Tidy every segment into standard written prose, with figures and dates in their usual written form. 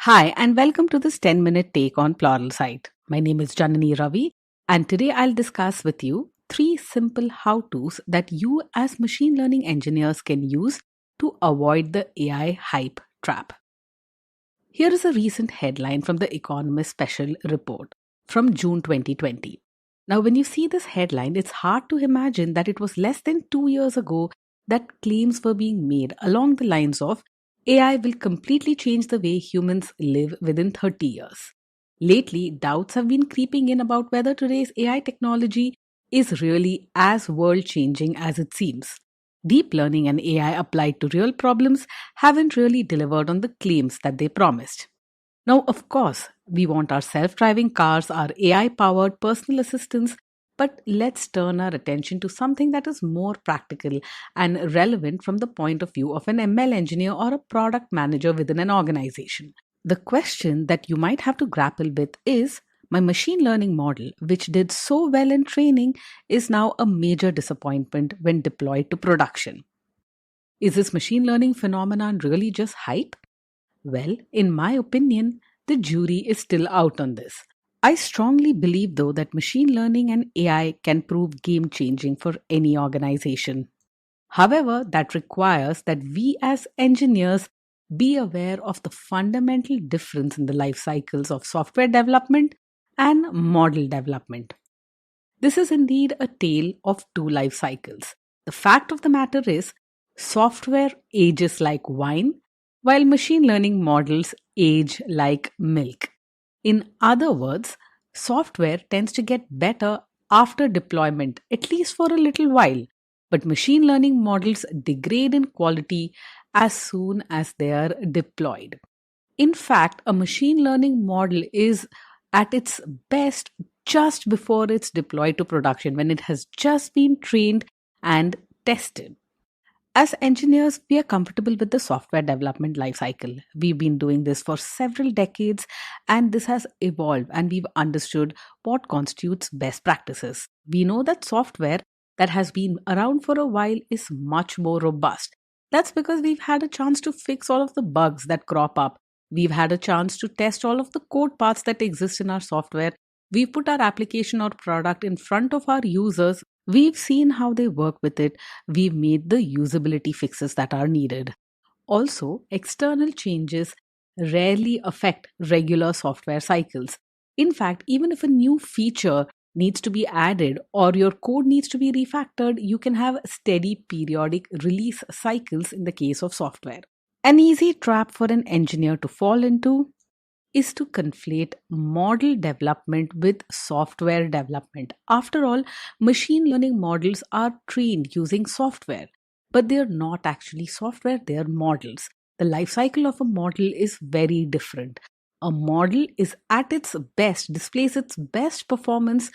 Hi, and welcome to this 10-minute take on Pluralsight. My name is Janani Ravi, and today I'll discuss with you three simple how-tos that you as machine learning engineers can use to avoid the AI hype trap. Here is a recent headline from the Economist Special Report from June 2020. Now, when you see this headline, it's hard to imagine that it was less than 2 years ago that claims were being made along the lines of AI will completely change the way humans live within 30 years. Lately, doubts have been creeping in about whether today's AI technology is really as world changing as it seems. Deep learning and AI applied to real problems haven't really delivered on the claims that they promised. Now, of course, we want our self driving cars, our AI powered personal assistants, but let's turn our attention to something that is more practical and relevant from the point of view of an ML engineer or a product manager within an organization. The question that you might have to grapple with is, my machine learning model, which did so well in training, is now a major disappointment when deployed to production. Is this machine learning phenomenon really just hype? Well, in my opinion, the jury is still out on this. I strongly believe, though, that machine learning and AI can prove game changing for any organization. However, that requires that we as engineers be aware of the fundamental difference in the life cycles of software development and model development. This is indeed a tale of two life cycles. The fact of the matter is, software ages like wine, while machine learning models age like milk. In other words, software tends to get better after deployment, at least for a little while, but machine learning models degrade in quality as soon as they are deployed. In fact, a machine learning model is at its best just before it's deployed to production, when it has just been trained and tested. As engineers, we are comfortable with the software development lifecycle. We've been doing this for several decades, and this has evolved, and we've understood what constitutes best practices. We know that software that has been around for a while is much more robust. That's because we've had a chance to fix all of the bugs that crop up. We've had a chance to test all of the code paths that exist in our software. We've put our application or product in front of our users. We've seen how they work with it. We've made the usability fixes that are needed. Also, external changes rarely affect regular software cycles. In fact, even if a new feature needs to be added or your code needs to be refactored, you can have steady periodic release cycles in the case of software. An easy trap for an engineer to fall into is to conflate model development with software development. After all, machine learning models are trained using software, but they are not actually software, they are models. The life cycle of a model is very different. A model is at its best, displays its best performance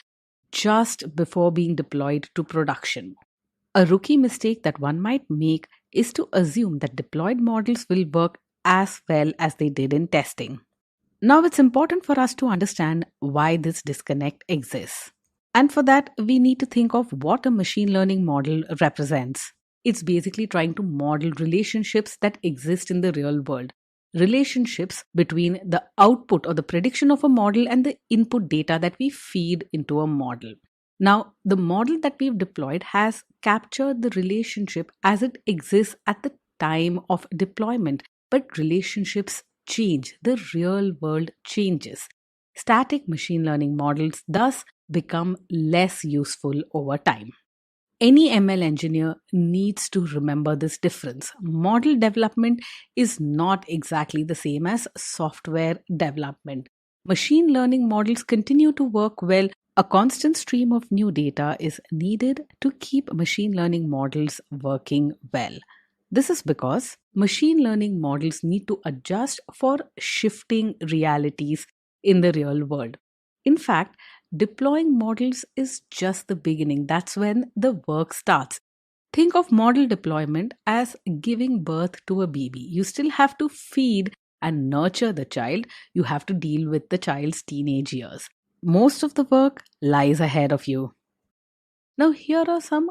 just before being deployed to production. A rookie mistake that one might make is to assume that deployed models will work as well as they did in testing. Now, it's important for us to understand why this disconnect exists. And for that, we need to think of what a machine learning model represents. It's basically trying to model relationships that exist in the real world. Relationships between the output or the prediction of a model and the input data that we feed into a model. Now, the model that we've deployed has captured the relationship as it exists at the time of deployment, but relationships change, the real world changes. Static machine learning models thus become less useful over time. Any ML engineer needs to remember this difference. Model development is not exactly the same as software development. Machine learning models continue to work well. A constant stream of new data is needed to keep machine learning models working well. This is because machine learning models need to adjust for shifting realities in the real world. In fact, deploying models is just the beginning. That's when the work starts. Think of model deployment as giving birth to a baby. You still have to feed and nurture the child. You have to deal with the child's teenage years. Most of the work lies ahead of you. Now, here are some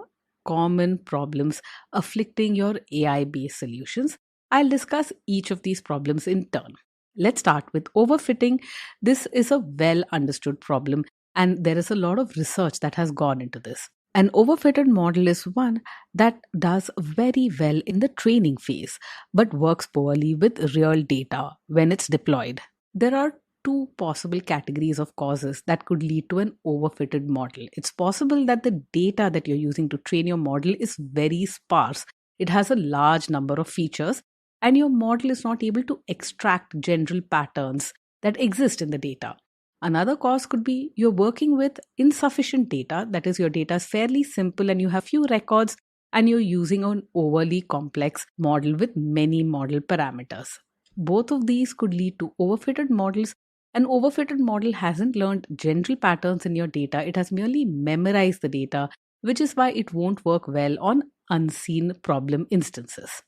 common problems afflicting your AI based solutions. I'll discuss each of these problems in turn. Let's start with overfitting. This is a well understood problem, and there is a lot of research that has gone into this. An overfitted model is one that does very well in the training phase, but works poorly with real data when it's deployed. There are two possible categories of causes that could lead to an overfitted model. It's possible that the data that you're using to train your model is very sparse. It has a large number of features, and your model is not able to extract general patterns that exist in the data. Another cause could be you're working with insufficient data, that is, your data is fairly simple and you have few records, and you're using an overly complex model with many model parameters. Both of these could lead to overfitted models. An overfitted model hasn't learned general patterns in your data, it has merely memorized the data, which is why it won't work well on unseen problem instances.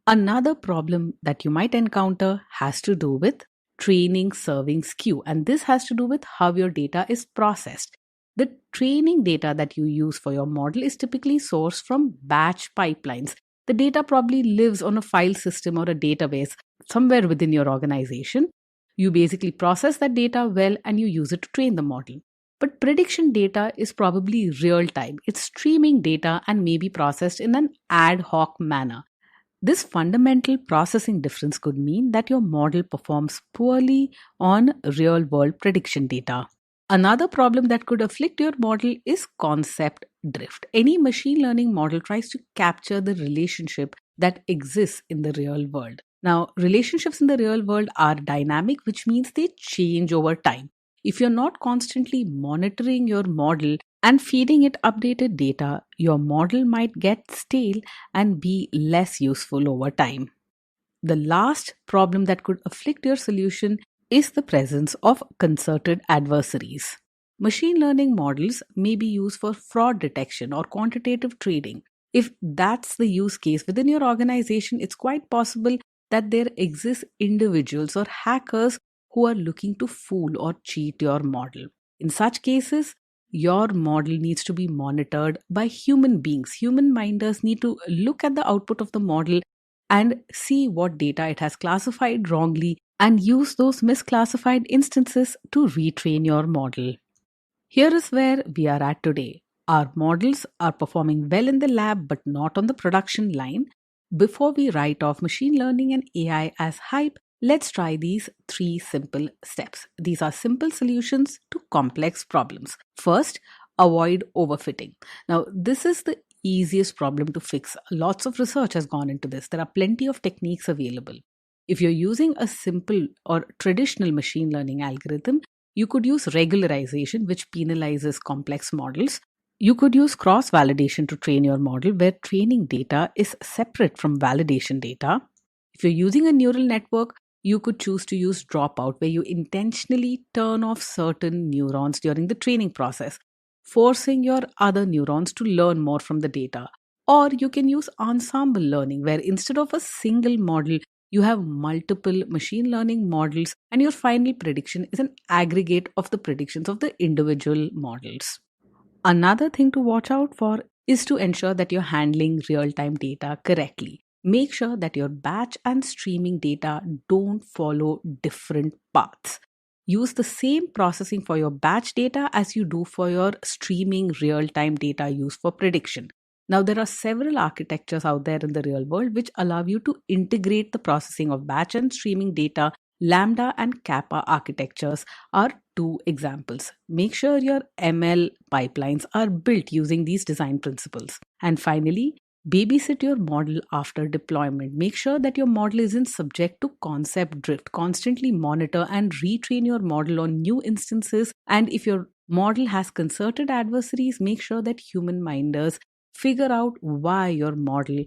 Another problem that you might encounter has to do with training serving skew, and this has to do with how your data is processed. The training data that you use for your model is typically sourced from batch pipelines. The data probably lives on a file system or a database somewhere within your organization. You basically process that data well and you use it to train the model. But prediction data is probably real time. It's streaming data and may be processed in an ad hoc manner. This fundamental processing difference could mean that your model performs poorly on real world prediction data. Another problem that could afflict your model is concept drift. Any machine learning model tries to capture the relationship that exists in the real world. Now, relationships in the real world are dynamic, which means they change over time. If you're not constantly monitoring your model and feeding it updated data, your model might get stale and be less useful over time. The last problem that could afflict your solution is the presence of concerted adversaries. Machine learning models may be used for fraud detection or quantitative trading. If that's the use case within your organization, it's quite possible that there exist individuals or hackers who are looking to fool or cheat your model. In such cases, your model needs to be monitored by human beings. Human minders need to look at the output of the model and see what data it has classified wrongly and use those misclassified instances to retrain your model. Here is where we are at today. Our models are performing well in the lab but not on the production line. Before we write off machine learning and AI as hype, let's try these three simple steps. These are simple solutions to complex problems. First, avoid overfitting. Now, this is the easiest problem to fix. Lots of research has gone into this. There are plenty of techniques available. If you're using a simple or traditional machine learning algorithm, you could use regularization, which penalizes complex models. You could use cross-validation to train your model, where training data is separate from validation data. If you're using a neural network, you could choose to use dropout, where you intentionally turn off certain neurons during the training process, forcing your other neurons to learn more from the data. Or you can use ensemble learning, where instead of a single model, you have multiple machine learning models, and your final prediction is an aggregate of the predictions of the individual models. Another thing to watch out for is to ensure that you're handling real time data correctly. Make sure that your batch and streaming data don't follow different paths. Use the same processing for your batch data as you do for your streaming real time data used for prediction. Now, there are several architectures out there in the real world which allow you to integrate the processing of batch and streaming data. Lambda and Kappa architectures are two examples. Make sure your ML pipelines are built using these design principles. And finally, babysit your model after deployment. Make sure that your model isn't subject to concept drift. Constantly monitor and retrain your model on new instances. And if your model has concerted adversaries, make sure that human minders figure out why your model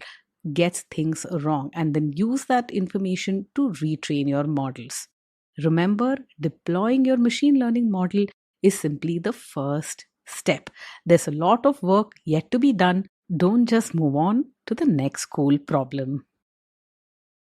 gets things wrong and then use that information to retrain your models. Remember, deploying your machine learning model is simply the first step. There's a lot of work yet to be done. Don't just move on to the next cool problem.